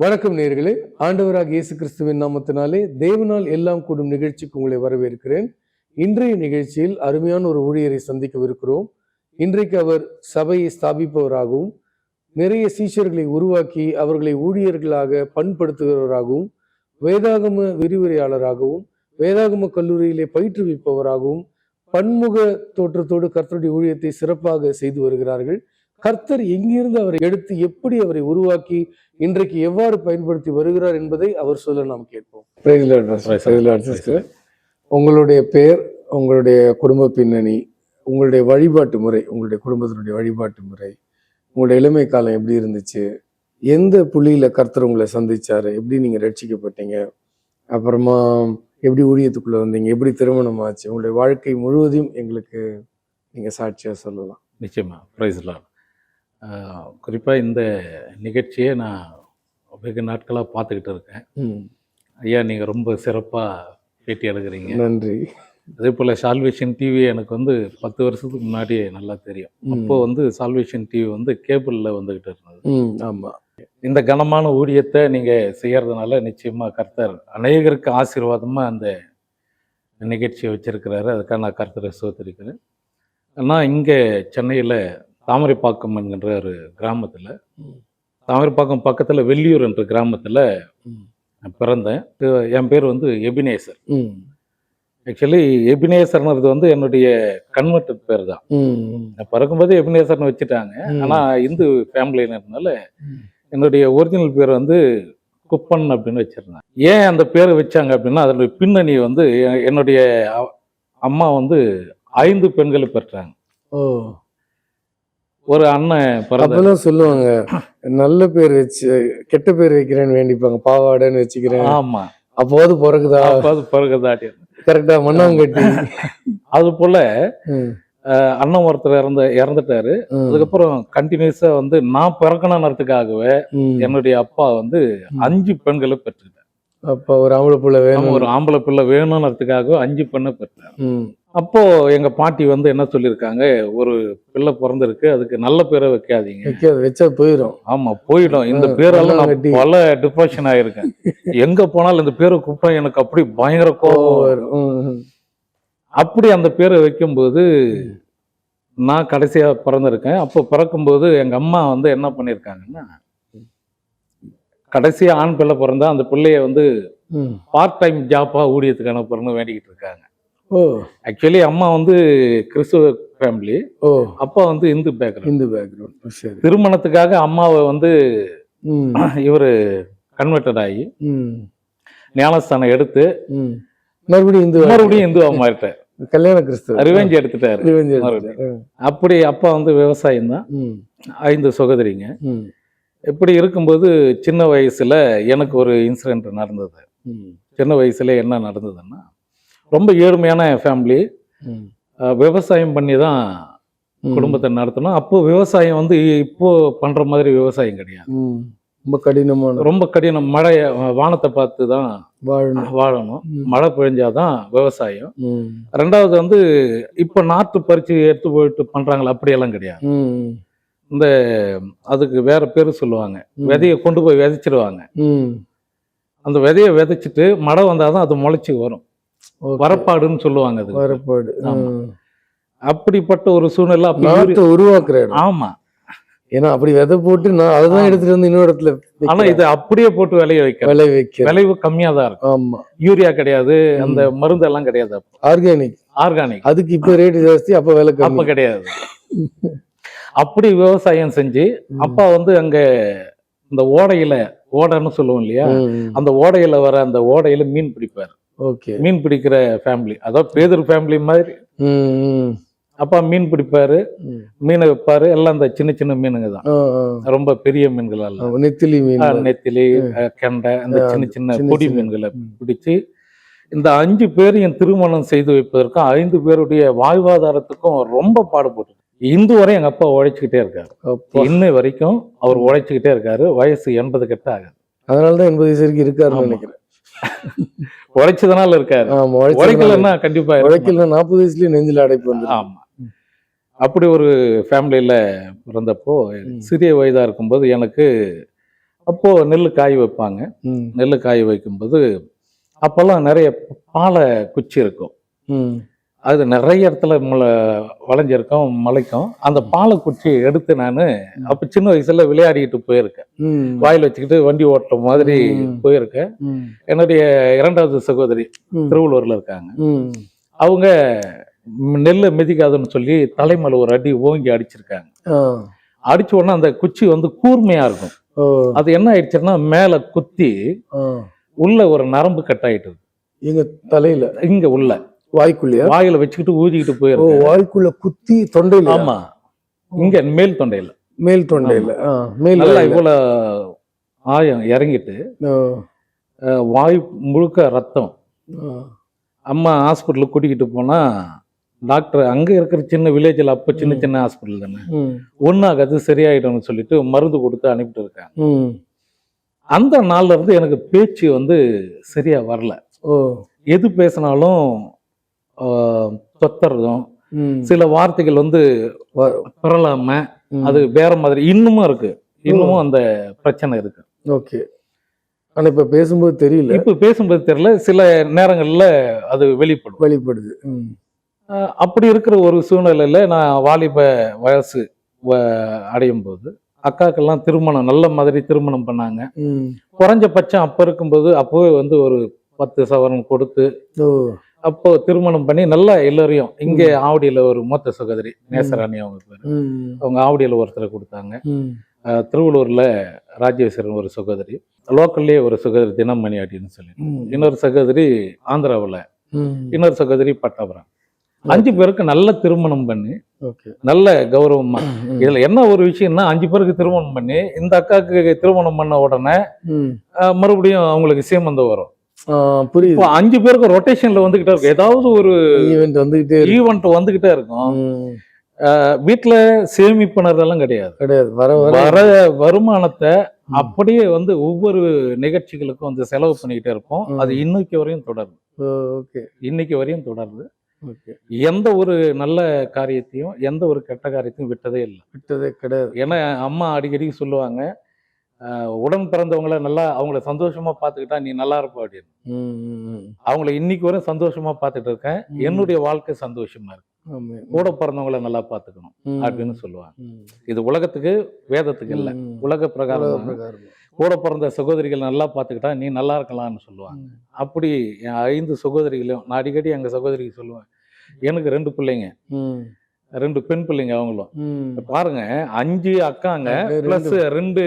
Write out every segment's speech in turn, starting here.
வணக்கம் நேயர்களே, ஆண்டவராக இயேசு கிறிஸ்துவின் நாமத்தினாலே தேவனால் எல்லாம் கூடும் நிகழ்ச்சிக்கு உங்களை வரவேற்கிறேன். இன்றைய நிகழ்ச்சியில் அருமையான ஒரு ஊழியரை சந்திக்கவிருக்கிறோம். இன்றைக்கு அவர் சபையை ஸ்தாபிப்பவராகவும் நிறைய சீஷர்களை உருவாக்கி அவர்களை ஊழியர்களாக பண்படுத்துகிறவராகவும் வேதாகம விரிவுரையாளராகவும் வேதாகம கல்லூரியிலே பயிற்றுவிப்பவராகவும் பன்முக தோற்றத்தோடு கர்த்தருடைய ஊழியத்தை சிறப்பாக செய்து வருகிறார்கள். கர்த்தர் எங்கிருந்து அவரை எடுத்து எப்படி அவரை உருவாக்கி இன்றைக்கு எவ்வாறு பயன்படுத்தி வருகிறார் என்பதை அவர் சொல்ல நாம் கேட்போம். உங்களுடைய பெயர், உங்களுடைய குடும்ப பின்னணி, உங்களுடைய வழிபாட்டு முறை, உங்களுடைய குடும்பத்தினுடைய வழிபாட்டு முறை, உங்களுடைய இளமை காலம் எப்படி இருந்துச்சு, எந்த புள்ளியில கர்த்தர் உங்களை சந்திச்சாரு, எப்படி நீங்க ரட்சிக்கப்பட்டீங்க, அப்புறமா எப்படி ஊழியத்துக்குள்ள வந்தீங்க, எப்படி திருமணம் ஆச்சு, உங்களுடைய வாழ்க்கை முழுவதையும் எங்களுக்கு நீங்க சாட்சியா சொல்லலாம். நிச்சயமா. பிரைஸ்லாம். குறிப்பாக இந்த நிகழ்ச்சியை நான் வெகு நாட்களாக பார்த்துக்கிட்டு இருக்கேன். ஐயா, நீங்கள் ரொம்ப சிறப்பாக பேட்டி எடுக்கிறீங்க. நன்றி. அதே போல் சால்வேஷன் டிவி எனக்கு 10 வருஷத்துக்கு முன்னாடியே நல்லா தெரியும். அப்போ சால்வேஷன் டிவி கேபிளில் வந்துக்கிட்டு இருந்தது. ஆமாம். இந்த கனமான ஊழியத்தை நீங்கள் செய்கிறதுனால நிச்சயமாக கர்த்தர் அநேகருக்கு ஆசீர்வாதமாக அந்த நிகழ்ச்சியை வச்சுருக்கிறாரு. அதுக்காக நான் கர்த்தரை சோதரிக்கிறேன். ஆனால் இங்கே சென்னையில் தாமரைப்பாக்கம் என்கின்ற ஒரு கிராமத்தில், தாமரைப்பாக்கம் பக்கத்தில் வெள்ளியூர் என்ற கிராமத்தில் பிறந்தேன். என் பேர் எபினேசர். ஆக்சுவலி எபினேசர்ன்றது என்னுடைய கன்வெர்டட் பேர் தான். பிறக்கும்போது எபினேசர்னு வச்சுட்டாங்க. ஆனால் இந்து ஃபேமிலினால என்னுடைய ஒரிஜினல் பேர் குப்பன் அப்படின்னு வச்சிருந்தேன். ஏன் அந்த பேரை வச்சாங்க அப்படின்னா, அதனுடைய பின்னணி என்னுடைய அம்மா 5 பெண்களை பெற்றாங்க. ஒரு அண்ணன் பிறந்ததான் சொல்லுவாங்க, நல்ல பேர் வச்சு கெட்ட பேர் வைக்கிறேன்னு வேண்டிப்பாங்க, பாவாடைன்னு வச்சுக்கிறேன். ஆமா, அப்போது பிறகுதா கரெக்டா மண்ணாங்கட்டி. அது போல அண்ணன் ஒருத்தர் இறந்துட்டாரு. அதுக்கப்புறம் கண்டினியூஸா நான் பிறக்கணும்ன்றதுக்காகவே என்னுடைய அப்பா 5 பெண்களை பெற்றுட்டார். அப்ப ஒரு ஆம்பளை பிள்ளை வேணும், ஒரு ஆம்பளை பிள்ளை வேணும்ன்றதுக்காக 5 பெண்ணை பெற்றார். அப்போ எங்க பாட்டி என்ன சொல்லியிருக்காங்க, ஒரு பிள்ளை பிறந்திருக்கு, அதுக்கு நல்ல பேரை வைக்காதீங்க, வச்சா போயிடும். ஆமா, போயிடும். இந்த பேரால நான் பல டிப்ரெஷன் ஆயிருக்கேன். எங்க போனாலும் இந்த பேரை கூப்பிட்டா எனக்கு அப்படி பயங்கர கோபம் வரும். அப்படி அந்த பேரை வைக்கும்போது நான் கடைசியா பிறந்திருக்கேன். அப்போ பிறக்கும்போது எங்க அம்மா என்ன பண்ணிருக்காங்கன்னா, கடைசியா ஆண் பிள்ளை பிறந்தா அந்த பிள்ளைய பார்ட் டைம் ஜாப்பா ஊழியத்துக்கு அனுப்புறன்னு வேண்டிக்கிட்டு இருக்காங்க. ஆக்சுவலி அம்மா கிறிஸ்துவ ஃபேமிலி, அப்பா இந்து பேக்ரவுண்ட். திருமணத்துக்காக அம்மாவை இவரு கன்வெர்டட் ஆகி ஞானஸ்தானம் எடுத்து மறுபடியும் இந்துவா மாறிட்டார். கல்யாண கிறிஸ்துவ ரிவெஞ்ச் எடுத்துட்டாரு. அப்படி அப்பா விவசாயம் தான், 5 சகோதரிங்க. இப்படி இருக்கும்போது சின்ன வயசுல எனக்கு ஒரு இன்சிடென்ட் நடந்தது. சின்ன வயசுல என்ன நடந்ததுன்னா, ரொம்ப ஏழ்மையான ஃபேமிலி, விவசாயம் பண்ணி தான் குடும்பத்தை நடத்தணும். அப்போ விவசாயம் இப்போ பண்ற மாதிரி விவசாயம் கிடையாது, ரொம்ப கடினம். மழை வானத்தை பார்த்து தான் வாழணும், மழை பெஞ்சாதான் விவசாயம். ரெண்டாவது இப்போ நாற்று பறிச்சு எடுத்து போயிட்டு பண்றாங்களா, அப்படியெல்லாம் கிடையாது. அதுக்கு வேற பேரு சொல்லுவாங்க, விதையை கொண்டு போய் விதைச்சிடுவாங்க. அந்த விதையை விதைச்சிட்டு மழை வந்தாதான் அது முளைச்சி வரும், வரப்பாடுன்னு சொல்லுவாங்க. அது வரப்பாடு. அப்படிப்பட்ட ஒரு சூழ்நிலை உருவாக்குற. ஆமா, ஏன்னா அப்படி விதை போட்டு நான் அதுதான் எடுத்துட்டு வந்து இன்னொரு இடத்துல ஆனா இது அப்படியே போட்டு விளைய வைக்க விளை வைக்க. விளைவு கம்மியா தான் இருக்கும். ஆமா, யூரியா கிடையாது, அந்த மருந்து எல்லாம் கிடையாது. ஆர்கானிக். ஆர்கானிக் அதுக்கு இப்ப ரேட் ஜாஸ்தி, அப்ப விலை அப்ப கம்மி. கிடையாது. அப்படி விவசாயம் செஞ்சு அப்பா வந்து அங்க இந்த ஓடையில, ஓடைன்னு சொல்லுவோம் இல்லையா, அந்த ஓடையில வர அந்த ஓடையில மீன் பிடிப்பார். ஓகே. மீன் பிடிக்கிற ஃபேமிலி, அதாவது பேதர் ஃபேமிலி மாதிரி. அப்பா மீன் பிடிப்பாரு, மீனை வைப்பாரு. எல்லாம் அந்த சின்ன சின்ன மீனுங்க தான், ரொம்ப பெரிய மீன்கள் எல்லாம். நெத்திலி மீன், நெத்திலி, கெண்டை, அந்த சின்ன சின்ன பொடி மீன்களை பிடிச்சு இந்த 5 பேரையும் திருமணம் செய்து வைப்பதற்கும் 5 பேருடைய வாழ்வாதாரத்துக்கும் ரொம்ப பாடுபட்டு இந்து வரை எங்க அப்பா உழைச்சிக்கிட்டே இருக்காரு. இன்ன வரைக்கும் அவர் உழைச்சிக்கிட்டே இருக்காரு. வயசு 80 கிட்ட ஆகுது. அதனாலதான் 80 வயசு வரைக்கும் இருக்காருன்னு நினைக்கிறேன். உழைச்சதுனால இருக்காரு. உழைக்கலன்னா கண்டிப்பா உழைக்கல 40 வயசுலயே நெஞ்சில அடைப்பு வந்து. ஆமா. அப்படி ஒரு ஃபேமிலியில பிறந்தப்போ சிறிய வயதா இருக்கும்போது எனக்கு அப்போ நெல் காய வைப்பாங்க. நெல் காய வைக்கும்போது அப்பெல்லாம் நிறைய பாலை குச்சி இருக்கும். அது நிறைய இடத்துல வளைஞ்சிருக்கும், மலைக்கும். அந்த பாலை குச்சி எடுத்து நான் அப்ப சின்ன வயசுல விளையாடிட்டு போயிருக்கேன். வாயில் வச்சுக்கிட்டு வண்டி ஓட்டுற மாதிரி போயிருக்கேன். என்னுடைய 2வது சகோதரி திருவள்ளூர்ல இருக்காங்க. அவங்க நெல்லை மிதிக்காதுன்னு சொல்லி தலைமையில ஒரு அடி ஓங்கி அடிச்சிருக்காங்க. அடிச்ச உடனே அந்த குச்சி வந்து கூர்மையா இருக்கும். அது என்ன ஆயிடுச்சுன்னா மேல குத்தி உள்ள ஒரு நரம்பு கட் ஆயிட்டு எங்க தலையில, இங்க உள்ள வாய்க்குள்ளயா, வாயில வச்சுக்கிட்டு ஊதிக்கிட்டு போயிருக்கு. வாய்க்குள்ள குத்தி தொண்டையில. ஆமா, இங்க மேல் தொண்டையில. மேல் தொண்டையில நல்லா இவ்வளவு ஆயம் இறங்கிட்டு வாய் முழுக்க ரத்தம். அம்மா ஹாஸ்பிட்டலுக்கு கூட்டிக்கிட்டு போனா டாக்டர் அங்க இருக்கிற சின்ன வில்லேஜ்ல, அப்ப சின்ன சின்ன ஹாஸ்பிட்டல் தானே, ஒன்னாகாது சரியாயிடும்னு சொல்லிட்டு மருந்து கொடுத்து அனுப்பிட்டு இருக்காங்க. அந்த நாள்ல இருந்து எனக்கு பேச்சு வந்து சரியா வரல. எது பேசினாலும் தொத்துறதும், சில வார்த்தைகள் வந்து பெறலாம அது வேற மாதிரி இன்னமும் இருக்கு. இன்னமும் அந்த பிரச்சனை இருக்கு. ஓகே. ஆனா இப்ப பேசும்போது தெரியல. இப்ப பேசும்போது தெரியல, சில நேரங்கள்ல அது வெளிப்படுது. அப்படி இருக்கிற ஒரு சூழ்நிலையில நான் வாலிப வயசு அடையும் போது அக்காக்கெல்லாம் திருமணம் நல்ல மாதிரி திருமணம் பண்ணாங்க. குறைஞ்சபட்சம் அப்ப இருக்கும்போது அப்பவே வந்து ஒரு 10 சவரன் கொடுத்து அப்போ திருமணம் பண்ணி நல்லா எல்லாரையும் இங்க ஆவடியில ஒரு மூத்த சகோதரி நேசராணி அவங்க பேரு, அவங்க ஆவடியில ஒருத்தரை கொடுத்தாங்க. திருவள்ளூர்ல ராஜேஸ்வரன் ஒரு சகோதரி, லோக்கல்லே ஒரு சகோதரி தினமணி அப்படின்னு சொல்லி, இன்னொரு சகோதரி ஆந்திராவில், இன்னொரு சகோதரி பட்டாபுரம். 5 பேருக்கு நல்ல திருமணம் பண்ணி நல்ல கௌரவமா. இதுல என்ன ஒரு விஷயம்னா 5 பேருக்கு திருமணம் பண்ணி இந்த அக்காவுக்கு திருமணம் பண்ண உடனே மறுபடியும் அவங்களுக்கு சீமந்தம் வரும். 5 பேருக்கு ரொட்டேஷன்ல வந்துகிட்டே இருக்கும். ஏதாவது ஒரு ஈவெண்ட் வந்துகிட்டே இருக்கும். வீட்டுல சேமிப்பினரெல்லாம் கிடையாது. வர வருமானத்தை அப்படியே வந்து ஒவ்வொரு நிகழ்ச்சிகளுக்கும் வந்து செலவு பண்ணிக்கிட்டே இருப்போம். அது இன்னைக்கு வரையும் தொடருது. எந்த ஒரு நல்ல காரியத்தையும் எந்த ஒரு கெட்ட காரியத்தையும் விட்டதே கிடையாது. ஏன்னா அம்மா அடிக்கடி சொல்லுவாங்க, உடன் பிறந்தவங்களை நல்லா அவங்கள சந்தோஷமா பார்த்துக்கிட்டா நீ நல்லா இருப்ப அப்படின்னு. அவங்கள இன்னைக்கு வரை சந்தோஷமா பார்த்துட்டு இருக்கேன். என்னுடைய வாழ்க்கை சந்தோஷமா இருக்கு. கூட பிறந்தவங்களை நல்லா பார்த்துக்கணும் அப்படின்னு சொல்லுவாங்க. இது உலகத்துக்கு வேதத்துக்கு இல்லை, உலக பிரகாரம். கூட பிறந்த சகோதரிகள் நல்லா பார்த்துக்கிட்டா நீ நல்லா இருக்கலாம்னு சொல்லுவாங்க. அப்படி என் 5 சகோதரிகளையும் நான் அடிக்கடி எங்க சகோதரிக்கு சொல்லுவேன், எனக்கு 2 பிள்ளைங்க, 2 பெண் பிள்ளைங்க. அவங்களும் பாருங்க 5 அக்காங்க பிளஸ் 2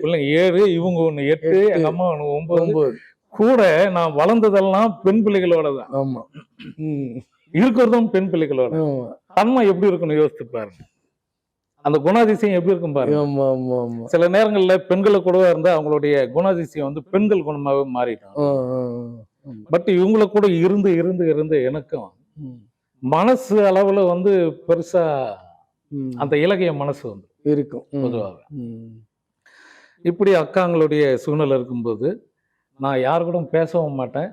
பிள்ளைங்க 7, இவங்க 1 8, எங்க அம்மா 9. கூட நான் வளர்ந்ததெல்லாம் பெண் பிள்ளைகளோட தான். ஆமா, இருக்கிறதும் பெண் பிள்ளைகளோட. அம்மா எப்படி இருக்குன்னு யோசித்து பாருங்க, அந்த குணாதிசயம் எப்படி இருக்கும் பாருங்க. சில நேரங்கள்ல பெண்களை கூடவே இருந்தா அவங்களுடைய குணாதிசயம் வந்து பெண்கள் குணமாவே மாறிடும். பட் இவங்களை கூட இருந்து இருந்து இருந்து எனக்கும் மனசு அளவுல வந்து பெருசா அந்த இலகிய மனசு வந்து இருக்கும் பொதுவாக. இப்படி அக்காங்களுடைய சூழ்நிலை இருக்கும்போது நான் யாரு கூட பேசவும் மாட்டேன்.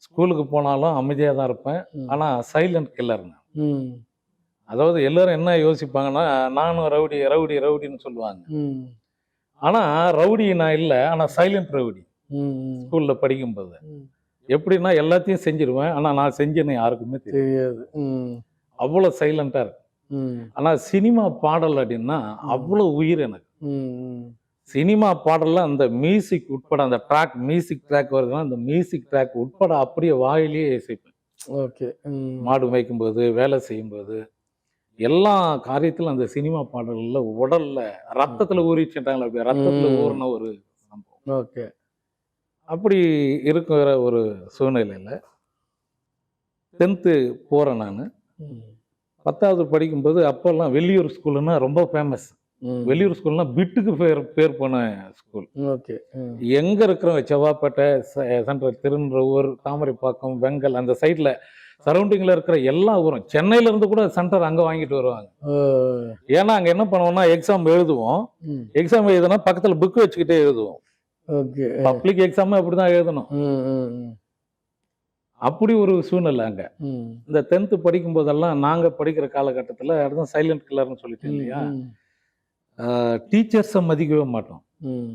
ஸ்கூலுக்கு போனாலும் அமைதியா தான் இருப்பேன். ஆனா சைலண்ட் கில்லர். அதாவது எல்லாரும் என்ன யோசிப்பாங்கன்னா, நானும் ரவுடி ரவுடி ரவுடின்னு சொல்லுவாங்க. ஆனா ரவுடி நான் இல்லை, ஆனா சைலண்ட் ரவுடி. ஸ்கூல்ல படிக்கும்போது எப்படின்னா எல்லாத்தையும் செஞ்சிருவேன், ஆனா நான் செஞ்சேன்னு யாருக்குமே தெரியாது. அவ்வளவு சைலண்டா இருக்கு. ம். ஆனா சினிமா பாடல் அப்படின்னா அவ்வளவு உயிர் எனக்கு. ம். சினிமா பாடல்ல அந்த மியூசிக் உட்பட அந்த மியூசிக் ட்ராக் வருதுன்னா அந்த மியூசிக் ட்ராக் உட்பட அப்படியே வாயிலேயே இசைப்பேன். ஓகே. ம். மாடு மேய்க்கும்போது, வேலை செய்யும்போது, எல்லா காரியத்திலும் அந்த சினிமா பாடல்கள்ல உடல்ல ரத்தத்துல ஊறிச்சுட்டாங்களே, அப்படியே ரத்தத்துல ம். ஊறின ஒரு சம்பவம். ஓகே. அப்படி இருக்கிற ஒரு சூழ்நிலையில 10th போறேன் நானு. ம். 10வது படிக்கும்போது அப்போல்லாம் வெளியூர் ஸ்கூலுன்னா ரொம்ப ஃபேமஸ். ம். வெளியூர் ஸ்கூல்னா பிட்டுக்கு பேர் பேர் போன ஸ்கூல். ஓகே. ம். எங்க இருக்கிறோம் செவ்வாப்பேட்டை, சென்ட்ரல் திருநின்றவூர், தாமரைப்பாக்கம், வெங்கல் அந்த சைடுல சரௌண்டிங்ல இருக்கிற எல்லா ஊரும் சென்னையில இருந்து கூட சென்டர் அங்க வாங்கிட்டு வருவாங்க. ஓ! ஏன்னா அங்க என்ன பண்ணுவோம்னா எக்ஸாம் எழுதுவோம். ம். எக்ஸாம் எழுதுனா பக்கத்துல புக் வச்சுக்கிட்டே எழுதுவோம். ஓகே. பப்ளிக் எக்ஸாம் அப்படிதான் எழுதணும். ம். ம். அப்படி ஒரு சூழ்நிலை அங்க. ம். இந்த 10th படிக்கும் போதெல்லாம் நாங்க படிக்கிற காலகட்டத்துல அதுதான் சைலண்ட் கில்லர்னு சொல்லிட்டேன் ம். இல்லையா? ம். டீச்சர்ஸை மதிக்கவே மாட்டோம். ம்.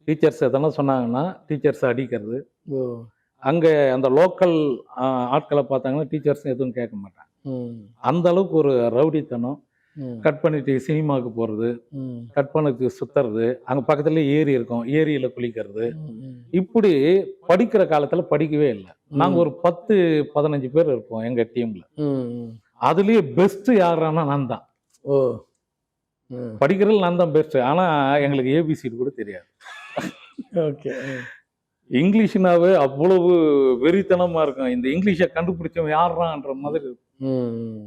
டீச்சர்ஸ் எதனா சொன்னாங்கன்னா டீச்சர்ஸை அடிக்கிறது. ஓ! அங்க அந்த லோக்கல் ஆட்களை பார்த்தாங்கன்னா டீச்சர்ஸ் எதுவும் கேட்க மாட்டாங்க. ம். அந்த அளவுக்கு ஒரு ரவுடித்தனம். ம். கட் பண்ணிட்டு சினிமாவுக்கு போறது, ம். கட் பண்ணிட்டு சுத்துறது, அங்க பக்கத்துல ஏரி இருக்கும், ஏரியில குளிக்கிறது. ம். இப்படி படிக்கிற காலத்துல படிக்கவே இல்லை. நாங்க ஒரு 10, 15 பேர் இருப்போம் எங்க டீம்ல. ம். அதுலயே பெஸ்ட் யாருன்னா நான் தான். ஓ! ம். படிக்கிறதுல நான் தான் பெஸ்ட். ஆனா எங்களுக்கு ஏபிசிடி கூட தெரியாது. ஓகே. இங்கிலீஷ்னாவே அவ்வளவு வெறித்தனமா இருக்கும். இந்த இங்கிலீஷை கண்டுபிடிச்சவன் யாருறான்ற மாதிரி இருக்கும். ம்.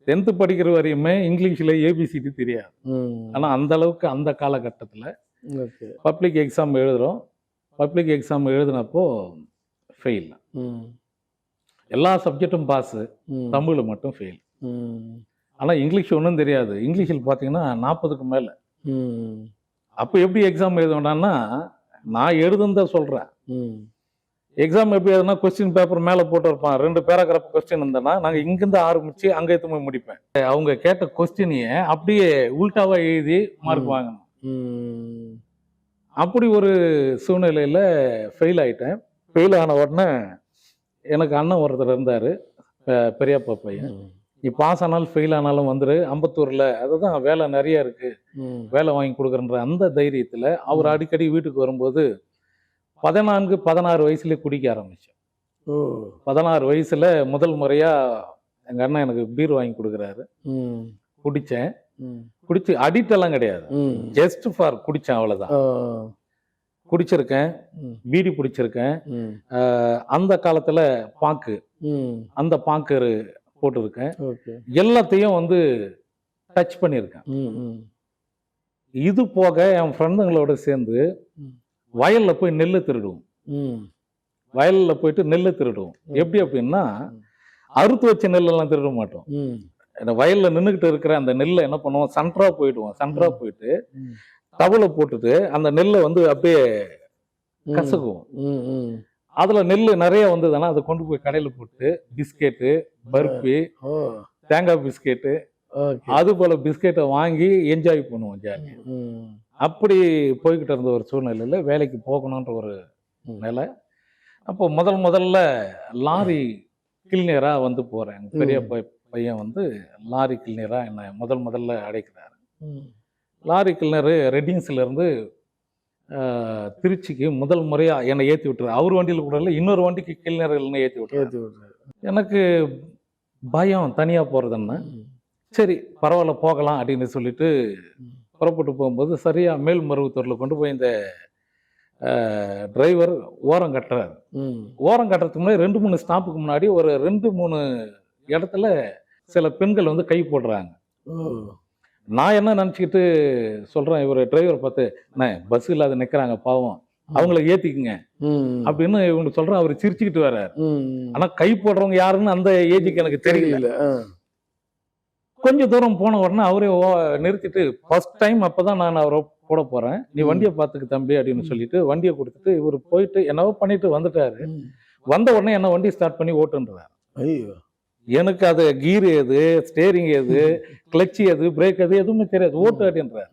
10th படிக்கிற வரையுமே இங்கிலீஷ்ல ஏபிசிடி தெரியாது. ம். ஆனா அந்த அளவுக்கு அந்த காலகட்டத்துல ஓகே. பப்ளிக் எக்ஸாம் எழுதுறோம். பப்ளிக் எக்ஸாம் எழுதினப்போ ஃபெயில். ம். எல்லா சப்ஜெக்டும் பாஸ். ம். தமிழ் மட்டும் ஃபெயில். ம். ஆனா இங்கிலீஷ் ஒன்றும் தெரியாது. இங்கிலீஷில் பார்த்தீங்கன்னா 40க்கு மேல. ம். அப்போ எப்படி எக்ஸாம் எழுதுவேண்டான்னா நான் எழுதுனதை சொல்றேன். ம். எக்ஸாம் எப்படி எழுதுனா கொஸ்டின் பேப்பர் மேலே போட்டு இருப்பான். 2 பேராகிராஃப் கொஸ்டின் இருந்தேன்னா நாங்கள் இங்கிருந்து ஆரம்பிச்சு அங்கே எடுத்து போய் முடிப்பேன். அவங்க கேட்ட கொஸ்டினையே அப்படியே உல்டாவா எழுதி மார்க் வாங்கணும். ம். அப்படி ஒரு சூழ்நிலையில ஃபெயில் ஆயிட்டேன். ஃபெயில் ஆன உடனே எனக்கு அண்ணன் ஒருத்தர் இருந்தாரு. பெரியப்பா பையன். நீ பாஸ் ஆனாலும் ஃபெயில் ஆனாலும் வந்துரு அம்பத்தூர்ல அதுதான் வேலை நிறைய இருக்கு, ம். வேலை வாங்கி கொடுக்குறன்ற அந்த தைரியத்துல அவர் அடிக்கடி வீட்டுக்கு வரும்போது 14, 16 வயசுல குடிக்க ஆரம்பிச்சேன். ஓ! 16 வயசுல முதல் முறையா எங்க அண்ணன் எனக்கு பீர் வாங்கி கொடுக்குறாரு. ம். குடிச்சேன். ம். குடிச்சு அடிக்ட் எல்லாம் கிடையாது. ம். ஜஸ்ட் ஃபார் குடிச்சேன் அவ்வளவுதான். ஓ! குடிச்சிருக்கேன், ம். பீடி பிடிச்சிருக்கேன். ம். அந்த காலத்துல பாக்கு, ம். அந்த பாக்கு போட்டிருக்கேன். ஓகே. எல்லாத்தையும் வந்து டச் பண்ணியிருக்கேன். ம். ம். இது போக என் ஃப்ரெண்டுங்களோட சேர்ந்து ம். வயல்ல போய் நெல்லு திருடுவோம். ம். வயல்ல போயிட்டு நெல்லு திருடுவோம். எப்படி அப்படின்னா அறுத்து வச்ச நெல்லெல்லாம் திருட மாட்டோம். ம். இந்த வயல்ல நின்றுகிட்டு இருக்கிற அந்த நெல்லை என்ன பண்ணுவோம், சென்டரா போயிடுவோம். சென்டரா போயிட்டு ம். தவளை போட்டுட்டு அந்த நெல்லை வந்து அப்படியே கசக்குவோம். ம். ம். அதுல நெல் நிறைய வந்ததுன்னா அதை கொண்டு போய் கடையில போட்டு பிஸ்கெட்டு, பர்பி, ஓ! தேங்காய் பிஸ்கெட்டு, ஓகே. அது போல பிஸ்கெட்டை வாங்கி என்ஜாய் பண்ணுவோம் ஜாலியாக. ம். அப்படி போய்கிட்டு இருந்த ஒரு சூழ்நிலையில வேலைக்கு போகணுன்ற ஒரு ம். நிலை. அப்போ முதல்ல லாரி கிளீனரா வந்து போறேன். எங்க பெரிய பையன் வந்து லாரி கிளீனரா என்னை முதல்ல அழைக்கிறாரு. ம். லாரி கிளீனரு ரெட்டிங்ஸ்ல இருந்து திருச்சிக்கு முதல் முறையா என்னை ஏற்றி விட்டுரு. அவர் வண்டியில் கூட இல்லை, இன்னொரு வண்டிக்கு கிளீனர்கள் ஏற்றி விட்டுரு. ஏத்தி விடுறாரு. எனக்கு பயம் தனியா போறதுன்னா. ம். சரி பரவாயில்ல போகலாம் அப்படின்னு சொல்லிட்டு ம். புறப்பட்டு போகும்போது சரியா மேல்மருவத்தூர்ல கொண்டு போய் இந்த டிரைவர் ஓரம் கட்டுறாரு. ம். ஓரம் கட்டுறதுக்கு முன்னாடி 2, 3 ஸ்டாப்புக்கு முன்னாடி ஒரு 2, 3 இடத்துல சில பெண்கள் வந்து கை போடுறாங்க. ஓ! நான் என்ன நினச்சிக்கிட்டு சொல்கிறேன், இவர் டிரைவர் பார்த்து, அண்ணே பஸ் இல்லாத நிற்கிறாங்க பாவம், அவங்கள ஏற்றிக்குங்க ம். அப்படின்னு இவங்க சொல்கிறேன். அவர் சிரிச்சுக்கிட்டு வர்றாரு. ம். ஆனால் கை போடுறவங்க யாருன்னு அந்த ஏஜுக்கு எனக்கு தெரியல. கொஞ்சம் தூரம் போன உடனே அவரே நிறுத்திட்டு ஃபர்ஸ்ட் டைம் அப்பதான் நான் அவரை போட போறேன், நீ வண்டியை பார்த்துக்கு தம்பி அப்படின்னு சொல்லிட்டு வண்டியை கொடுத்துட்டு இவர் போயிட்டு என்னவோ பண்ணிட்டு வந்துட்டாரு. வந்த உடனே என்ன வண்டி ஸ்டார்ட் பண்ணி ஓட்டுன்றாரு. ஐயோ! எனக்கு அது கீர் எது, ஸ்டேரிங் எது, கிளட்சி எது, பிரேக் எது எதுவுமே தெரியாது. ஓட்டு அப்படின்றார்.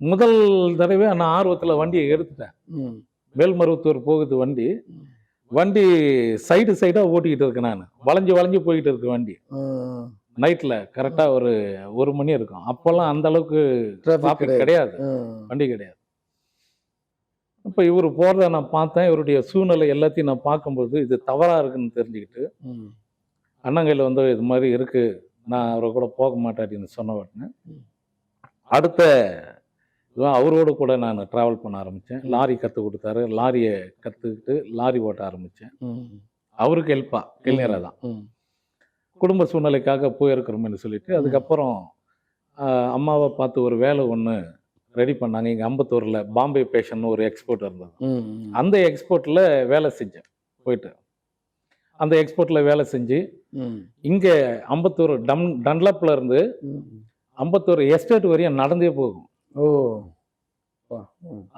முதல் தடவை நான் ஆர்வத்தில் வண்டியை எடுத்துட்டேன். மேல்மருவத்தூர் போகுது வண்டி. வண்டி சைடா ஓட்டிக்கிட்டு இருக்கேன். நான் வளைஞ்சு போய்கிட்டு இருக்கு வண்டி. நைட்டில் கரெக்டாக ஒரு மணி இருக்கும். அப்போல்லாம் அந்த அளவுக்கு டிராஃபிக் கிடையாது, வண்டி கிடையாது. இப்போ இவர் போகிறத நான் பார்த்தேன். இவருடைய சூழ்நிலை எல்லாத்தையும் நான் பார்க்கும்போது இது தவறாக இருக்குன்னு தெரிஞ்சுக்கிட்டு அண்ணங்கையில் வந்து இது மாதிரி இருக்குது, நான் அவரை கூட போக மாட்டேன் அப்படின்னு சொன்ன உடனே அடுத்த அவரோடு கூட நான் ட்ராவல் பண்ண ஆரம்பித்தேன். லாரி கற்றுக் கொடுத்தாரு. லாரியை கற்றுக்கிட்டு லாரி ஓட்ட ஆரம்பித்தேன். அவருக்கு ஹெல்ப்பாக கிளியராக தான் குடும்ப சூழ்நிலைக்காக போயிருக்கிறோம்னு சொல்லிட்டு அதுக்கப்புறம் அம்மாவை பார்த்து ஒரு வேலை ஒன்று ரெடி பண்ணாங்க. இங்கே அம்பத்தூரில் பாம்பே பேஷன் ஒரு எக்ஸ்போர்ட் இருந்தது. அந்த எக்ஸ்போர்ட்டில் வேலை செஞ்சேன். போயிட்டு அந்த எக்ஸ்போர்ட்டில் வேலை செஞ்சு இங்கே அம்பத்தூர் டன்லப்பில் இருந்து அம்பத்தூர் எஸ்டேட் வரையும் நடந்தே போகும்.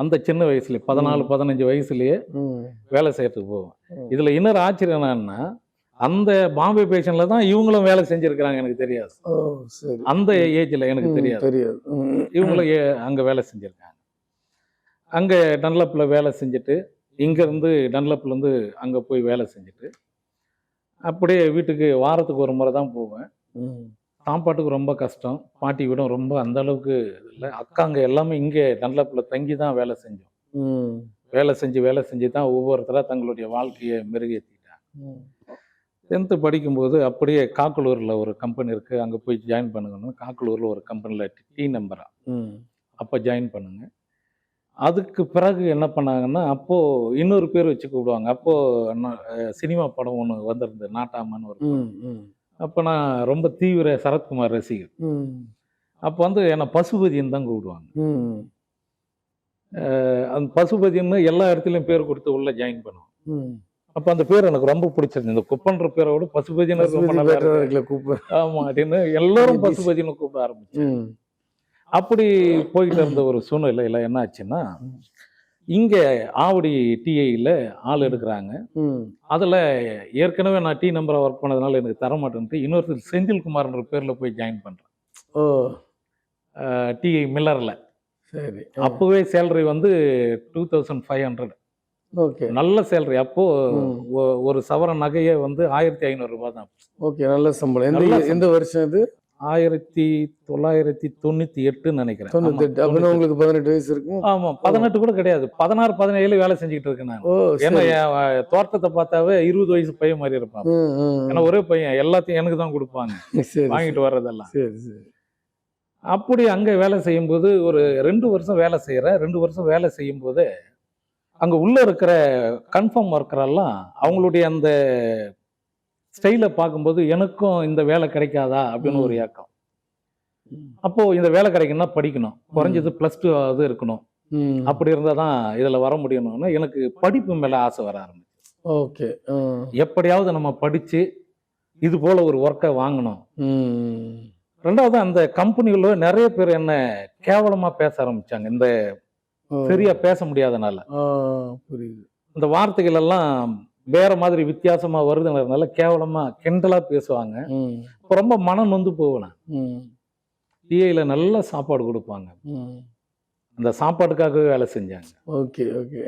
அந்த சின்ன வயசுல 14-15 வயசுலயே வேலை செய்யறதுக்கு போவோம். இதுல இன்னொரு ஆச்சரியம் என்னன்னா, அந்த பாம்பே பேஷன்ல தான் இவங்களும் வேலை செஞ்சிருக்கிறாங்க. எனக்கு தெரியாது. அந்த ஏஜ்ல எனக்கு தெரியாது. இவங்களும் அங்க வேலை செஞ்சிருக்காங்க. அங்க டன்லப்ல வேலை செஞ்சுட்டு இங்க இருந்து டன்லப்ல இருந்து அங்க போய் வேலை செஞ்சுட்டு அப்படியே வீட்டுக்கு வாரத்துக்கு ஒரு முறை தான் போவேன். சாப்பாட்டுக்கு ரொம்ப கஷ்டம். பாட்டி வீடும் ரொம்ப அந்த அளவுக்கு இல்லை. அக்காங்க எல்லாமே இங்கே டன்லப்பில் தங்கி தான் வேலை செஞ்சோம். வேலை செஞ்சு தான் ஒவ்வொருத்தராக தங்களுடைய வாழ்க்கையை மெருகேற்றிட்டாங்க. 10th படிக்கும்போது அப்படியே காக்கலூரில் ஒரு கம்பெனி இருக்குது, அங்கே போய் ஜாயின் பண்ணுங்கன்னு. காக்கலூரில் ஒரு கம்பெனியில் டீ நம்பராக அப்போ ஜாயின் பண்ணுங்க. அதுக்கு பிறகு என்ன பண்ணாங்கன்னா, அப்போது இன்னொரு பேர் வச்சு கூப்பிடுவாங்க. அப்போது சினிமா படம் ஒன்று வந்திருந்தது, நாட்டாமன்னு ஒரு. அப்போ நான் ரொம்ப தீவிர சரத்குமார் ரசிகர். அப்போ வந்து என்னை பசுபதின்னு தான் கூப்பிடுவாங்க. அந்த பசுபதின்னு எல்லா இடத்துலையும் பேர் கொடுத்து உள்ள ஜாயின் பண்ணுவோம். அப்போ அந்த பேர் எனக்கு ரொம்ப பிடிச்சிருந்தது. இந்த குப்பன்ற பேரோட பசுபதினு ரொம்ப நல்லா இருக்கு. ஆமா அப்படின்னு எல்லாரும் பசுபதினு கூப்பிட ஆரம்பிச்சு. அப்படி போயிட்டு இருந்த ஒரு சூழ்நிலையில என்ன ஆச்சுன்னா, இங்கே ஆவடி டிஐயில் ஆள் எடுக்கிறாங்க. அதில் ஏற்கனவே நான் டீ நம்பரை ஒர்க் பண்ணதுனால எனக்கு தரமாட்டேன்ட்டு இன்னொருத்தர் செந்தில்குமார்ன்ற பேரில் போய் ஜாயின் பண்ணுறேன். டிஐ மில்லரில். சரி. அப்போவே சேலரி வந்து 2500. ஓகே, நல்ல சேலரி. அப்போது ஒரு சவரன் நகையே வந்து 1500 ரூபாய் தான். ஓகே, நல்ல சம்பளம். எந்த வருஷம் இது? 1998 நினைக்கிறேன். உங்களுக்கு 18 வயசு இருக்கும். ஆமா, 18 கூட கிடையாது, 16-17 வேலை செஞ்சுக்கிட்டு இருக்கேன் நான். ஏன்னா தோட்டத்தை பார்த்தாவே 20 வயசு பையன் மாதிரி இருப்பான். ஏன்னா ஒரே பையன், எல்லாத்தையும் எனக்கு தான் கொடுப்பாங்க வாங்கிட்டு வர்றதெல்லாம். அப்படி அங்க வேலை செய்யும்போது ஒரு 2 வருஷம் வேலை செய்யறேன். 2 வருஷம் வேலை செய்யும் போது அங்க உள்ள இருக்கிற கன்ஃபார்ம் ஒர்க்கரெல்லாம் அவங்களுடைய அந்த ஸ்டைலை பார்க்கும்போது எனக்கும் இந்த வேலை கிடைக்காதா அப்படின்னு ஒரு ஏக்கம். அப்போ இந்த வேலை கிடைக்கணும்னா படிக்கணும், குறைஞ்சது +2 ஆவது இருக்கணும். அப்படி இருந்தால் தான் இதில் வர முடியணும்னு எனக்கு படிப்பு மேலே ஆசை வர ஆரம்பிச்சு. ஓகே, எப்படியாவது நம்ம படித்து இது போல ஒரு ஒர்க்கை வாங்கணும். ரெண்டாவது அந்த கம்பெனிகளில் நிறைய பேர் என்ன கேவலமாக பேச ஆரம்பிச்சாங்க, இந்த சரியா பேச முடியாதனால. புரியுது. இந்த வார்த்தைகள் எல்லாம் வேற மாதிரி வித்தியாசமா வருதுங்கிறதுனால கேவலமா கிண்டலா பேசுவாங்க. ரொம்ப மனம் நொந்து போவேன். டிஐல நல்ல சாப்பாடு கொடுப்பாங்க, அந்த சாப்பாட்டுக்காகவே வேலை செஞ்சாங்க. Okay okay.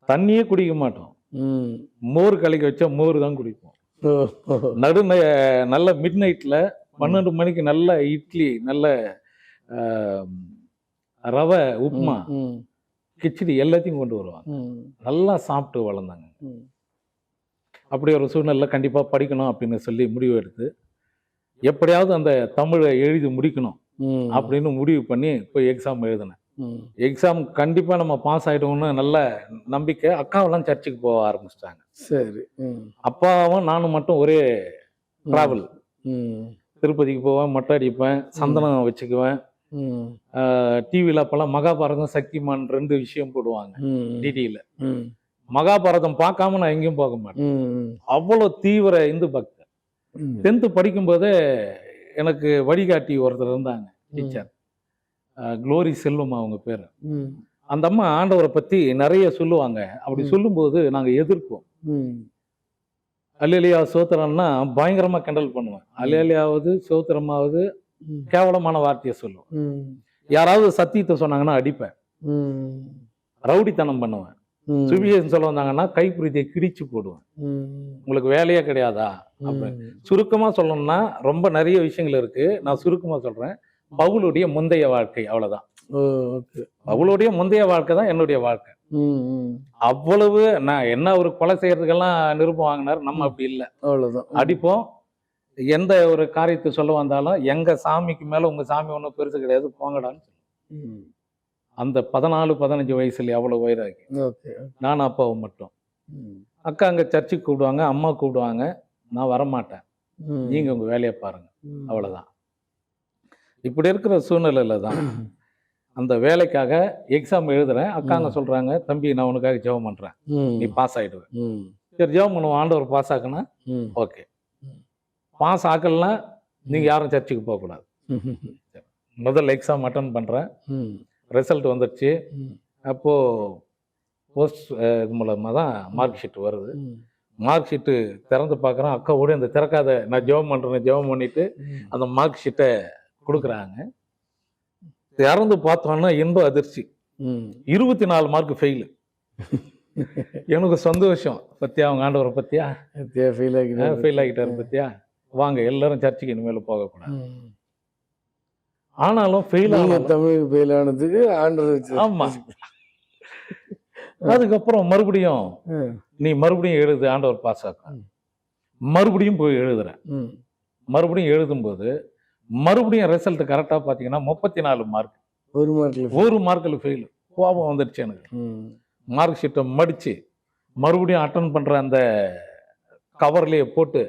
தண்ணியே குடிக்க மாட்டோம், மோர் கலக்கி வச்சா மோர் தான் குடிப்போம். நல்ல மிட் நைட்ல 12 மணிக்கு நல்ல இட்லி, நல்ல ரவை உப்புமா, கிச்சடி எல்லாத்தையும் கொண்டு வருவாங்க. நல்லா சாப்பிட்டு வளர்ந்தாங்க. அப்படி ஒரு சூழ்நிலை கண்டிப்பா படிக்கணும் அப்படின்னு சொல்லி முடிவு எடுத்து எப்படியாவது அந்த தமிழை எழுதி முடிக்கணும் அப்படின்னு முடிவு பண்ணி போய் எக்ஸாம் எழுதினேன். எக்ஸாம் கண்டிப்பா நம்ம பாஸ் ஆயிடுவோம்னு நல்ல நம்பிக்கை. அக்காவெல்லாம் சர்ச்சுக்கு போக ஆரம்பிச்சிட்டாங்க. சரி. அப்பாவும் நானும் மட்டும் ஒரே டிராவல். திருப்பதிக்கு போவேன், மொட்டை அடிப்பேன், சந்தனம் வச்சுக்குவேன். டிவியில் அப்பெல்லாம் மகாபாரதம், சக்திமான் 2 விஷயம் போடுவாங்க டிடியில். மகாபாரதம் பார்க்காம நான் எங்கேயும் போக மாட்டேன், அவ்வளோ தீவிர இந்து பக்தர். 10th படிக்கும்போதே எனக்கு வழிகாட்டி ஒருத்தர் இருந்தாங்க, டீச்சர், குளோரி செல்வம் அவங்க பேர். அந்த அம்மா ஆண்டவரை பற்றி நிறைய சொல்லுவாங்க. அப்படி சொல்லும்போது நாங்கள் எதிர்ப்போம். அல்லேலியா சோத்திரம்னா பயங்கரமாக கிண்டல் பண்ணுவேன். அல்லேலியாவது சோத்திரமாவது கேவலமான வார்த்தையை சொல்லுவேன். யாராவது சத்தியத்தை சொன்னாங்கன்னா அடிப்பேன், ரவுடித்தனம் பண்ணுவேன். சுவிசேஷம் சொல்ல வந்தாங்கன்னா கைப்பிரதியை கிழிச்சு போடுவேன். உங்களுக்கு வேலையே கிடையாதா அப்படின்னு. சுருக்கமா சொல்லணும்னா ரொம்ப நிறைய விஷயங்கள் இருக்கு, நான் சுருக்கமா சொல்றேன். பவுலுடைய முந்தைய வாழ்க்கை அவ்வளவுதான். பவுலுடைய முந்தைய வாழ்க்கை தான் என்னுடைய வாழ்க்கை. அவ்வளவு நான் என்ன ஒரு கொலை செய்யறதுக்கெல்லாம் நிருபம் வாங்கினார், நம்ம அப்படி இல்லை. அவ்வளவுதான். அடிப்போம், எந்த ஒரு காரியத்தை சொல்ல வந்தாலும் எங்க சாமிக்கு மேல உங்க சாமி ஒன்றும் பெருசு கிடையாது, போங்கடான்னு சொல்லுவோம். அந்த 14-15 வயசுல அவ்வளவு வயிறாகி நான் அப்பாவும் மட்டும். அக்கா அங்க சர்ச்சுக்கு கூப்பிடுவாங்க, அம்மா கூப்பிடுவாங்க, நான் வரமாட்டேன், நீங்க உங்க வேலையை பாருங்க, அவ்வளவுதான். இப்படி இருக்கிற சூழ்நிலையில தான் அந்த வேலைக்காக எக்ஸாம் எழுதுறேன். அக்காங்க சொல்றாங்க, தம்பி நான் உனக்காக ஜெபம் பண்றேன், நீ பாஸ் ஆயிடுவேன். சரி ஜெபம் பண்ணுவோம், ஆண்டவர் பாஸ் ஆக்குனா ஓகே. பாஸ் ஆக்கலன்னா நீங்க யாரும் சர்ச்சுக்கு போகக்கூடாது. முதல் எக்ஸாம் அட்டன் பண்றேன், ரிசல்ட் வந்துடுச்சு. அப்போ போஸ்ட் இது மூலமாக தான் மார்க் ஷீட் வருது. மார்க் ஷீட்டு திறந்து பார்க்குறேன், அக்கா ஓடி அந்த திறக்காத, நான் ஜெபம் பண்ணுறேன், ஜெபம் பண்ணிட்டு அந்த மார்க் ஷீட்டை கொடுக்குறாங்க. திறந்து பார்த்தோன்னா இன்ப அதிர்ச்சி, 24 மார்க் ஃபெயிலு. எனக்கு சந்தோஷம், பத்தியா அவங்க ஆண்டவரை பத்தியா ஃபெயில் ஆகிட்டாரு பத்தியா, வாங்க எல்லாரும் சர்ச்சுக்கு இனிமேல் போகக்கூடாது. ஆனாலும் ஃபெயில் தமிழ் ஃபெயில் ஆனதுக்கு ஆண்டவர். ஆமா. அதுக்கப்புறம் மறுபடியும் நீ மறுபடியும் எழுது, ஆண்டவர் பாஸ் ஆக்கும். மறுபடியும் போய் எழுதுறேன். மறுபடியும் எழுதும்போது மறுபடியும் ரிசல்ட் கரெக்டா பாத்தீங்கன்னா 34 மார்க். ஒரு மார்க்கில் ஃபெயில். கோபம் வந்துடுச்சு எனக்கு. மார்க் ஷீட்டை மடிச்சு மறுபடியும் அட்டன் பண்ற அந்த கவர்லயே போட்டு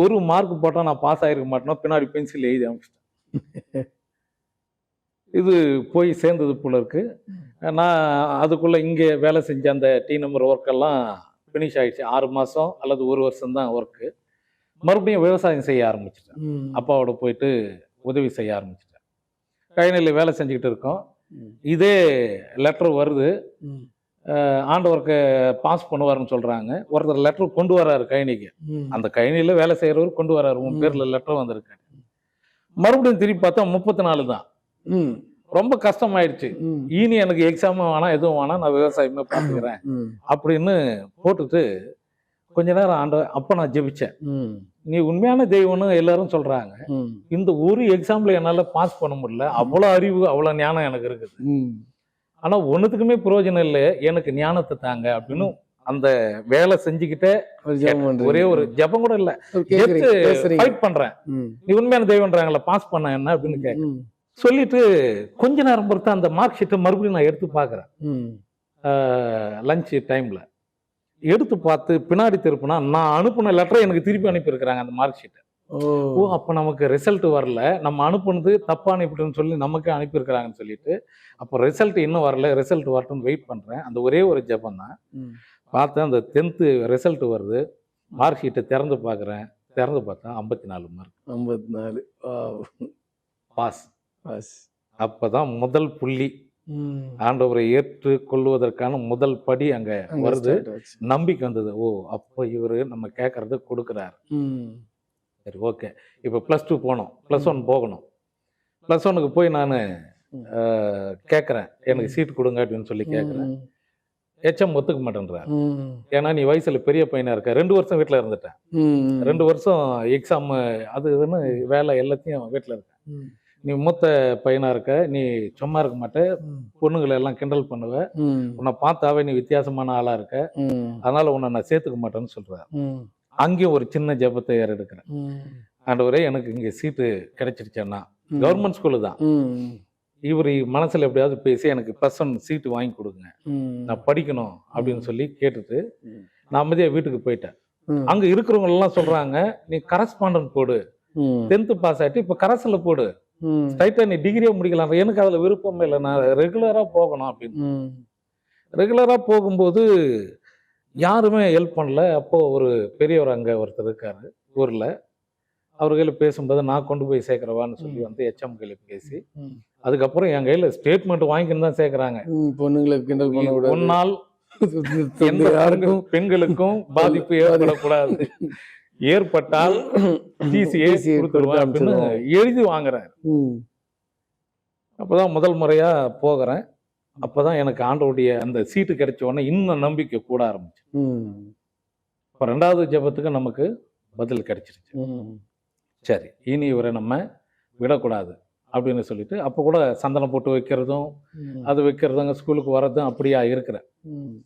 ஒரு மார்க் போட்டா நான் பாஸ் ஆயிருக்க மாட்டேன்னா பின்னாடி பென்சில் எழுதி அமைச்சிட்டேன். இது போய் சேர்ந்தது போல இருக்கு. நான் அதுக்குள்ள இங்கே வேலை செஞ்ச அந்த டி நம்பர் ஒர்க்கெல்லாம் ஃபினிஷ் ஆயிடுச்சு. 6 மாதம் அல்லது 1 வருஷம் தான் ஒர்க்கு. மறுபடியும் விவசாயம் செய்ய ஆரம்பிச்சிட்டேன். அப்பாவோட போயிட்டு உதவி செய்ய ஆரம்பிச்சிட்டேன். கைநிலை வேலை செஞ்சுக்கிட்டு இருக்கோம். இதே லெட்டர் வருது, ஆண்டவருக்கு பாஸ் பண்ணுவாருன்னு சொல்றாங்க. ஒருத்தர் லெட்டர் கொண்டு வராரு கைனிக்கு. அந்த கைனில வேலை செய்யறவர் கொண்டு வராரு, உன் பேர்ல லெட்டர் வந்திருக்கு. மறுபடியும் திருப்பி பார்த்தா 34 தான். ரொம்ப கஷ்டமாயிடுச்சு. இனி எனக்கு எக்ஸாமும் வேணாம், எதுவும் வேணாம், நான் விவசாயமே பார்த்துக்கிறேன் அப்படின்னு போட்டுட்டு கொஞ்ச நேரம் ஆண்டவர். அப்ப நான் ஜெபிச்சேன், நீ உண்மையான தெய்வம்னு எல்லாரும் சொல்றாங்க, இந்த ஒரு எக்ஸாம்ல என்னால பாஸ் பண்ண முடியல, அவ்வளவு அறிவு அவ்வளவு ஞானம் எனக்கு இருக்குது, ஆனா ஒன்னுத்துக்குமே பிரயோஜனம் இல்லை, எனக்கு ஞானத்தை தாங்க அப்படின்னு அந்த வேலை செஞ்சுக்கிட்டே ஒரே ஒரு ஜெபம் கூட இல்ல, ஃபைட் பண்றேன். நீ உண்மையான தெய்வம்ன்றாங்களா, பாஸ் பண்ண என்ன அப்படின்னு கேட்க சொல்லிட்டு கொஞ்ச நேரம் பொறுத்து அந்த மார்க் ஷீட்டை மறுபடியும் நான் எடுத்து பார்க்குறேன். லஞ்ச் டைம்ல எடுத்து பார்த்து பின்னாடி திருப்பினா நான் அனுப்புன லெட்டரை எனக்கு திருப்பி அனுப்பியிருக்கிறாங்க அந்த மார்க் ஷீட்டை. ஓ, அப்போ நமக்கு ரிசல்ட் வரல, நம்ம அனுப்புனது தப்பா அனுப்பிட்டுன்னு சொல்லி நமக்கே அனுப்பியிருக்கிறாங்கன்னு சொல்லிட்டு, அப்போ ரிசல்ட் இன்னும் வரல, ரிசல்ட் வரட்டும்னு வெயிட் பண்றேன். அந்த ஒரே ஒரு ஜெபம் தான். பார்த்தேன், அந்த 10th ரிசல்ட் வருது. மார்க் ஷீட்டை திறந்து பார்க்குறேன். திறந்து பார்த்தா 54 மார்க். 54 பாஸ். அப்பதான் முதல் புள்ளி, ஆண்டவரை ஏற்று கொள்வதற்கான முதல் படி அங்க வருது. நம்பிக்கை வந்தது. ஓ, அப்போ இவரு நம்ம கேட்கறது கொடுக்குறாரு. சரி, ஓகே. இப்போ +2 போனோம், +1 போகணும். +1க்கு போய் நான் கேட்குறேன், எனக்கு சீட் கொடுங்க அப்படின்னு சொல்லி கேட்குறேன். HM ஒத்துக்க மாட்டேன்றார். ஏன்னா நீ வயசுல பெரிய பையனா இருக்க. 2 வருஷம் வீட்டில் இருந்துட்டேன். 2 வருஷம் எக்ஸாம் அது இதுன்னு வேலை எல்லாத்தையும் வீட்டில் இருக்கேன். நீ மூத்த பையனா இருக்க, நீ சும்மா இருக்க மாட்ட, பொண்ணுங்களை எல்லாம் கிண்டல் பண்ணுவ, உன்னை பார்த்தாவே நீ வித்தியாசமான ஆளா இருக்க, அதனால உன்னை நான் சேர்த்துக்க மாட்டேன்னு சொல்றாரு. அங்கேயும் ஒரு சின்ன ஜெபத்தை எடுக்கிறேன். ஆண்டவரே, எனக்கு இங்க சீட்டு கிடைச்சிருச்சேன்னா, கவர்மெண்ட் ஸ்கூலு தான், இவர் மனசுல எப்படியாவது பேசி எனக்கு +1 சீட்டு வாங்கி கொடுங்க, நான் படிக்கணும் அப்படின்னு சொல்லி கேட்டுட்டு நான் அமைதியா வீட்டுக்கு போயிட்டேன். அங்க இருக்கிறவங்க எல்லாம் சொல்றாங்க, நீ கரஸ்பாண்டன்ட் போடு, 10th பாஸ் ஆயிட்டு இப்ப கரஸ்ல போடு, ஸ்ட்ரைட்டா நீ டிகிரியே முடிக்கலாம். எனக்கு அதுல விருப்பமே இல்லை, நான் ரெகுலரா போகணும் அப்படின்னு. ரெகுலரா போகும்போது யாருமே ஹெல்ப் பண்ணல. அப்போ ஒரு பெரியவர் அங்க ஒருத்தர் இருக்காரு ஊர்ல, அவர் கையில பேசும்போது நான் கொண்டு போய் சேர்க்கிறவான்னு சொல்லி வந்து HM கையில பேசி, அதுக்கப்புறம் என் கையில ஸ்டேட்மெண்ட் வாங்கின்னு தான் சேர்க்கிறாங்க. பொண்ணுங்களுக்கு ஒன்னால் எந்த பெண்களுக்கும் பாதிப்பு ஏற்படக்கூடாது, ஏற்பட்டால் டிசியை கொடுத்துருவேன் அப்படின்னு எழுதி வாங்குறேன். அப்பதான் முதல் முறையா போகிறேன். அப்பதான் எனக்கு ஆண்டவருடைய அந்த சீட்டு கிடைச்ச உடனே இன்னும் நம்பிக்கை கூட ஆரம்பிச்சு. ம். இப்போ 2வது ஜெபத்துக்கு நமக்கு பதில் கிடைச்சிருச்சு. ம். சரி, இனி இவரை நம்ம விடக்கூடாது அப்படின்னு சொல்லிட்டு, அப்போ கூட சந்தனம் போட்டு வைக்கிறதும், ம். அது வைக்கிறதுங்க, ஸ்கூலுக்கு வர்றதும் அப்படியா இருக்கிறேன். ம்.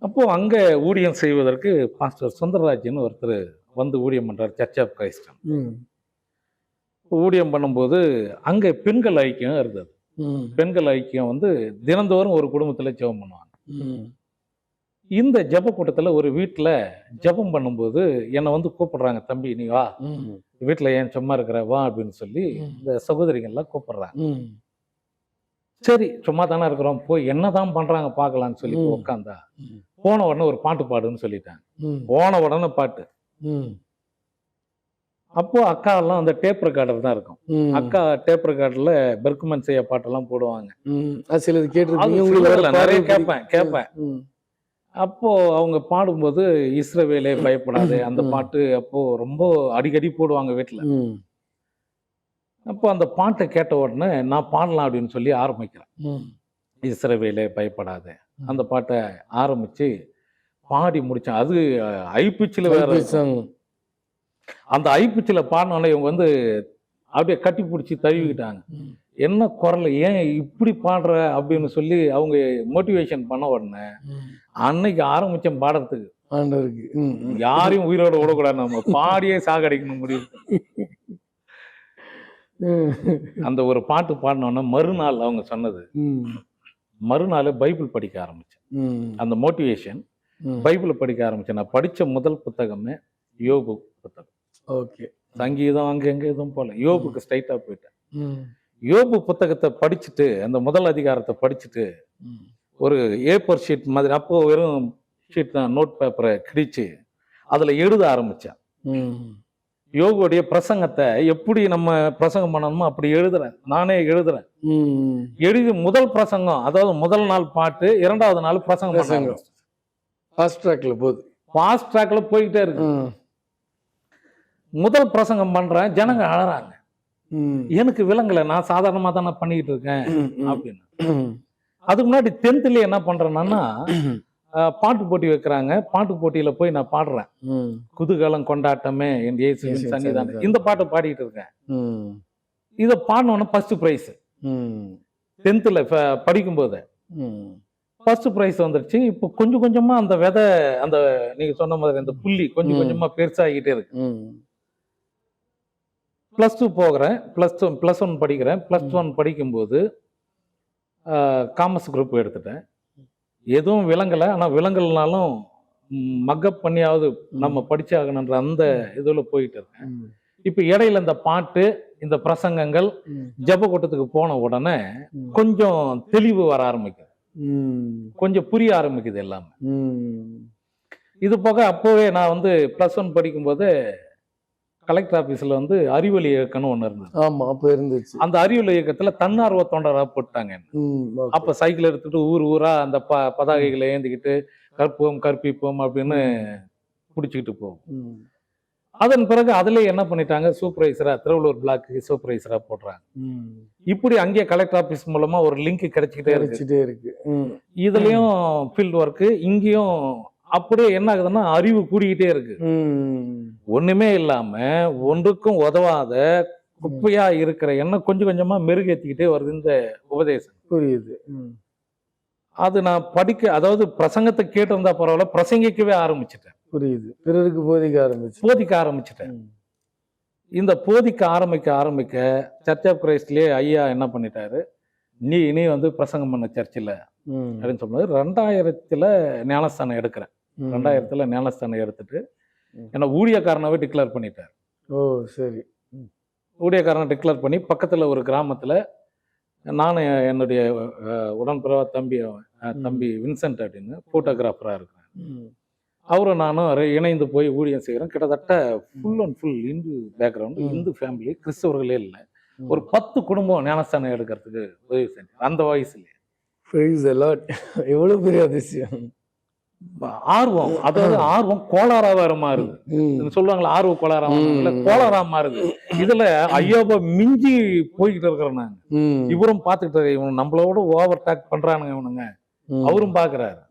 அப்போ அங்கே ஊழியம் செய்வதற்கு பாஸ்டர் சுந்தரராஜன் ஒருத்தர் வந்து ஊழியம் பண்றார், சர்ச் ஆஃப் கிரைஸ்ட். ம். ஊழியம் பண்ணும்போது அங்கே பெண்கள் ஐக்கியம் இருந்தது. ம். பெண்கள் ஐக்கியம் வந்து தினந்தோறும் ஒரு குடும்பத்தில் ஜெபம் பண்ணுவாங்க. ம். இந்த ஜெப கூட்டத்தில் ஒரு வீட்டில் ஜெபம் பண்ணும்போது என்னை வந்து கூப்பிடுறாங்க, தம்பி நீ வா, ம். வீட்டில் ஏன் சும்மா இருக்கிற வா அப்படின்னு சொல்லி இந்த சகோதரிகள்லாம் கூப்பிடுறாங்க. ம். சரி, சும்மா தானே இருக்கிறோம், போய் என்னதான் பண்றாங்க பார்க்கலான்னு சொல்லி ம். உட்காந்தா, ம். போன உடனே ஒரு பாட்டு பாடுன்னு சொல்லிட்டாங்க. ம். போன உடனே பாட்டு. ம். அப்போ அக்கா எல்லாம் அந்த டேப் ரெக்கார்டர் தான் இருக்கும். ம். அக்கா டேப் ரெக்கார்டர்ல பெர்குமன் செய்ய பாட்டெல்லாம் போடுவாங்க. ம். அது சிலது கேட்டிருப்பீங்க. அது உங்களுக்கு சிலதுல வர நிறைய பாடல் கேட்பேன். ம். அப்போ அவங்க பாடும்போது இஸ்ரவேலே பயப்படாதே அந்த ம். பாட்டு அப்போ ரொம்ப அடிக்கடி போடுவாங்க வீட்டுல. ம். அப்போ அந்த பாட்டை கேட்ட உடனே நான் பாடலாம் அப்படின்னு சொல்லி ஆரம்பிக்கிறேன். ம். இஸ்ரவேலே பயப்படாதே அந்த பாட்டை ஆரம்பிச்சு பாடி முடிச்சேன். அது ஐப்பிச்சில் வேற இருக்கும். சாங். அந்த ஐப்பிச்சில் பாடினோடனே இவங்க வந்து அப்படியே கட்டி பிடிச்சி தழுவிக்கிட்டாங்க. ம். என்ன குரல், ஏன் இப்படி பாடுற அப்படின்னு சொல்லி அவங்க மோட்டிவேஷன் பண்ண உடனே ம். அன்னைக்கு ஆரம்பிச்சேன் பாடுறதுக்கு. ஆண்டவருக்கு. ம். ம். யாரையும் உயிரோட விடக்கூடாது, நம்ம பாடியே சாகடிக்கணும் முடியும். ம். அந்த ஒரு பாட்டு பாடினோன்னா மறுநாள் அவங்க சொன்னது, ம். மறுநாள் பைபிள் படிக்க ஆரம்பிச்சேன். ம். அந்த மோட்டிவேஷன் ம். பைபிளை படிக்க ஆரம்பிச்சேன். நான் படித்த முதல் புத்தகமே யோபு புத்தகம். ஓகே. சங்கீதம் அங்கே எங்கே எதுவும் போல, யோபுக்கு ஸ்ட்ரைட்டாக போயிட்டேன். ம். யோபு புத்தகத்தை படிச்சுட்டு அந்த முதல் அதிகாரத்தை படிச்சுட்டு ம். ஒரு ஏப்பர் ஷீட் மாதிரி, அப்போ வெறும் ஷீட் தான், நோட் பேப்பரை கிடிச்சு அதில் எழுத ஆரம்பித்தேன். ம். யோகுடைய பிரசங்கத்தை எப்படி நம்ம பிரசங்கம் பண்ணணுமோ அப்படி எழுதுறேன், நானே எழுதுறேன். ம். எழுதி முதல் பிரசங்கம், அதாவது முதல் நாள் பாட்டு, 2வது நாள் பிரசங்கம் பிரசங்கம். ஃபாஸ்ட் ட்ராக்ல போகுது. ஃபாஸ்ட் ட்ராக்ல போய்கிட்டே இருக்கு. ம். முதல் பிரசங்கம் பண்றேன், ஜனங்க அழறாங்க. ம். எனக்கு விளங்கல, நான் சாதாரணமா தானே பண்ணிக்கிட்டு இருக்கேன் ம். ம். அப்படின்னு. ம். அதுக்கு முன்னாடி 10th என்ன பண்றேன்னா, பாட்டு போட்டி வைக்கிறாங்க, பாட்டு போட்டியில போய் நான் பாடுறேன். ம். குதூகலம் கொண்டாட்டமே என் இயேசுவின் சன்னிதானம், இந்த பாட்டு பாடிட்டு இருக்கேன். ம். இதை பாடினோன்னா ஃபர்ஸ்ட் ப்ரைஸ். ம். 10th படிக்கும்போது ம். ஃபர்ஸ்ட் ப்ரைஸ் வந்துருச்சு. இப்போ கொஞ்சம் கொஞ்சமா அந்த விதை, அந்த நீங்க சொன்ன மாதிரி அந்த புள்ளி கொஞ்சம் கொஞ்சமா பெருசாகிட்டே இருக்கு. ம். +2 போகிறேன், +1 படிக்கிறேன். +1 படிக்கும்போது காமர்ஸ் குரூப் எடுத்துட்டேன். எதுவும் விளங்கலை, ஆனால் விளங்கலைனாலும் மக்கப் பண்ணியாவது நம்ம படிச்சாகணுன்ற அந்த இதில் போயிட்டு இருக்கேன். ம். இப்போ இடையில இந்த பாட்டு, இந்த பிரசங்கங்கள், ம். ஜெப கூட்டத்துக்கு போன உடனே ம். கொஞ்சம் தெளிவு வர ஆரம்பிக்குது, ம். கொஞ்சம் புரிய ஆரம்பிக்குது எல்லாமே. ம். இது போக அப்போவே நான் வந்து +1 படிக்கும்போது கலெக்டர் ஆஃபீஸில் வந்து அறிவொளி இயக்கம்னு ஒன்று இருந்தது. ஆமா, அப்ப இருந்துச்சு. அந்த அறிவொளி இயக்கத்தில் தன்னார்வ தொண்டராக போட்டாங்க என்ன. ம். ஓகே. அப்போ சைக்கிள் எடுத்துட்டு ஊர் ஊரா அந்த பதாகைகளை ஏந்திக்கிட்டு கற்போம் கற்பிப்போம் அப்படின்னு பிடிச்சிக்கிட்டு போவோம். ம். அதன் பிறகு அதுலேயே என்ன பண்ணிட்டாங்க, சூப்பர்வைசரா திருவள்ளூர் பிளாக்கு சூப்பர்வைசரா போடுறாங்க. ம். இப்படி அங்கேயே கலெக்டர் ஆஃபீஸ் மூலமா ஒரு லிங்க் கிடைச்சிக்கிட்டே இருக்கு. கிடைச்சிட்டே இருக்கு. ம். இதுலயும் ஃபீல்டு ஒர்க்கு, இங்கேயும் அப்படியே என்ன ஆகுதுன்னா அறிவு கூடிக்கிட்டே இருக்கு. ம். ஒண்ணுமே இல்லாம ஒன்றுக்கும் உதவாத குப்பையா இருக்கிற எண்ணம் கொஞ்சம் கொஞ்சமா மெருகேத்திக்கிட்டே வருது இந்த உபதேசம். புரியுது. ம். அது நான் படிக்க, அதாவது பிரசங்கத்தை கேட்டிருந்தா பரவாயில்ல, பிரசங்கிக்கவே ஆரம்பிச்சிட்டேன், புரியுது. பிறருக்கு போதிக்க ஆரம்பிச்சு. போதிக்க ஆரம்பிச்சிட்டேன். ம். இந்த போதிக்க ஆரம்பிக்க சர்ச் ஆஃப் கிரைஸ்ட்லயே ஐயா என்ன பண்ணிட்டாரு, நீ வந்து பிரசங்கம் பண்ண சர்ச்சில் ம். அப்படின்னு சொன்னது. 2000 ஞானஸ்தானம் எடுக்கிறேன். ம். 2000 ஞானஸ்தானம் எடுத்துட்டு ம். என்ன ஊழியக்காரனாவே டிக்ளேர் பண்ணிட்டார். ஓ, சரி. ஊழியக்காரனை டிக்ளேர் பண்ணி பக்கத்துல ஒரு கிராமத்துல நானும் என்னுடைய உடன்பிறவா தம்பி வின்சென்ட் அப்படின்னு போட்டோகிராஃபரா இருக்கிறேன். ம். அவரும் நானும் இணைந்து போய் ஊழியம் செய்கிறோம். கிட்டத்தட்ட full and full Hindu background, Hindu family, கிறிஸ்தவர்களே இல்லை. ஒரு 10 குடும்பம் ஞானஸ்தானம் எடுக்கிறதுக்கு உதவி செஞ்சேன் அந்த வயசுலேயே. Praise the Lord. எவ்வளவு பெரிய அதிசயம். ஆர்வம், அதாவது ஆர்வம் கோளாறா வேற மாறுது. சொல்லுவாங்களா ஆர்வ கோளாறா கோளாறா மாறுது. இதுல ஐயோபா மிஞ்சி போய்கிட்டு இருக்கிறேன் நாங்க. இவரும் பாத்துக்கிட்டு இவன் நம்மளோட ஓவர் டேக் பண்றானுங்க இவனுங்க. அவரும் பாக்குறாரு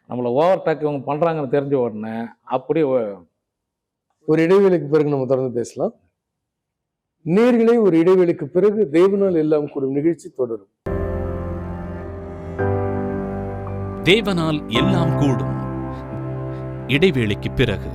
நம்மள ஓவர் டேக் இவங்க பண்றாங்கன்னு தெரிஞ்ச உடனே அப்படியே ஒரு இடைவேளைக்கு பிறகு நம்ம தொடர்ந்து பேசலாம். நேர்களே, ஒரு இடைவேளைக்கு பிறகு தேவனால் எல்லாம் கூடும் நிகழ்ச்சி தொடரும். தேவனால் எல்லாம் கூடும். இடைவேளைக்கு பிறகு